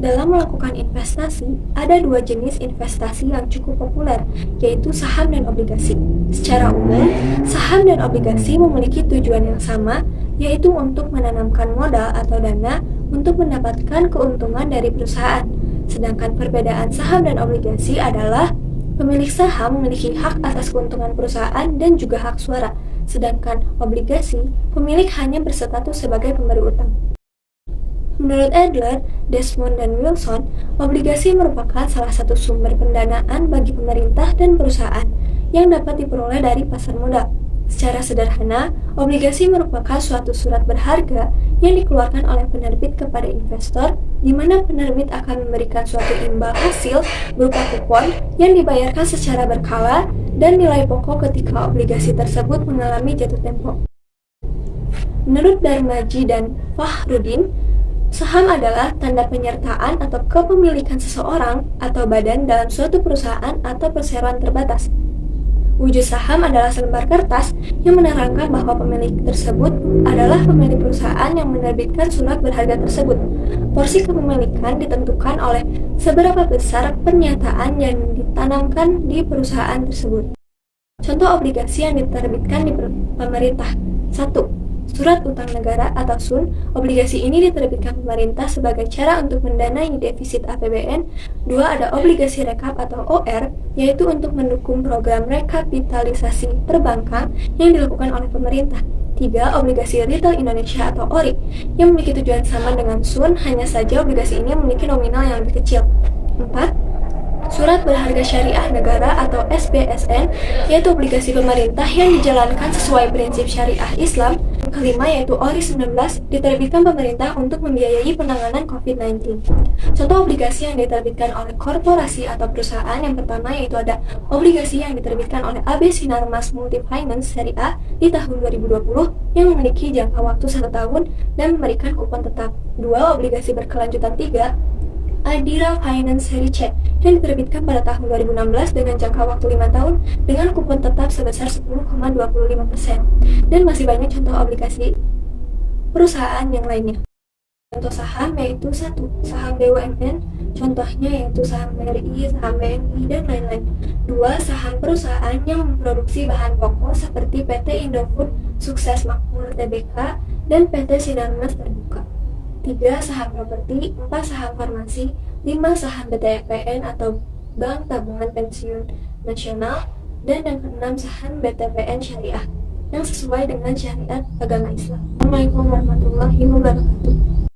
Dalam melakukan investasi, ada dua jenis investasi yang cukup populer, yaitu saham dan obligasi. Secara umum, saham dan obligasi memiliki tujuan yang sama, yaitu untuk menanamkan modal atau dana untuk mendapatkan keuntungan dari perusahaan. Sedangkan perbedaan saham dan obligasi adalah pemilik saham memiliki hak atas keuntungan perusahaan dan juga hak suara, sedangkan obligasi, pemilik hanya berstatus sebagai pemberi utang. Menurut Adler, Desmond, dan Wilson, obligasi merupakan salah satu sumber pendanaan bagi pemerintah dan perusahaan yang dapat diperoleh dari pasar modal. Secara sederhana, obligasi merupakan suatu surat berharga yang dikeluarkan oleh penerbit kepada investor, di mana penerbit akan memberikan suatu imbal hasil berupa kupon yang dibayarkan secara berkala dan nilai pokok ketika obligasi tersebut mengalami jatuh tempo. Menurut Darmaji dan Fahrudin, saham adalah tanda penyertaan atau kepemilikan seseorang atau badan dalam suatu perusahaan atau perseroan terbatas. Wujud saham adalah selembar kertas yang menerangkan bahwa pemilik tersebut adalah pemilik perusahaan yang menerbitkan surat berharga tersebut. Porsi kepemilikan ditentukan oleh seberapa besar pernyataan yang ditanamkan di perusahaan tersebut. Contoh obligasi yang diterbitkan di pemerintah. 1. Surat utang negara atau SUN. Obligasi ini diterbitkan pemerintah sebagai cara untuk mendanai defisit APBN. 2. Ada obligasi rekap atau OR, yaitu untuk mendukung program rekapitalisasi perbankan yang dilakukan oleh pemerintah. 3. Obligasi retail Indonesia atau ORI, yang memiliki tujuan sama dengan SUN, hanya saja obligasi ini memiliki nominal yang lebih kecil. 4. Surat berharga syariah negara atau SBSN, yaitu obligasi pemerintah yang dijalankan sesuai prinsip syariah Islam. 5. Yaitu ORI 19, diterbitkan pemerintah untuk membiayai penanganan COVID-19. Contoh obligasi yang diterbitkan oleh korporasi atau perusahaan yang pertama yaitu ada obligasi yang diterbitkan oleh AB Sinarmas Multifinance Syariah di tahun 2020 yang memiliki jangka waktu 1 tahun dan memberikan kupon tetap. 2. Obligasi berkelanjutan. 3. Adira Finance Seri C yang diterbitkan pada tahun 2016 dengan jangka waktu 5 tahun dengan kupon tetap sebesar 10,25%. Dan masih banyak contoh obligasi perusahaan yang lainnya. Contoh saham yaitu 1. Saham BUMN, contohnya yaitu saham BRI, saham BNI, dan lain-lain. 2. Saham perusahaan yang memproduksi bahan pokok seperti PT Indofood, Sukses Makmur Tbk, dan PT Sinarmas Terbuka. 3. Saham properti. 4. Saham farmasi. 5. Saham BTPN atau Bank Tabungan Pensiun Nasional. Dan yang ke-6 saham BTPN Syariah yang sesuai dengan syariat agama Islam. Assalamualaikum warahmatullahi wabarakatuh.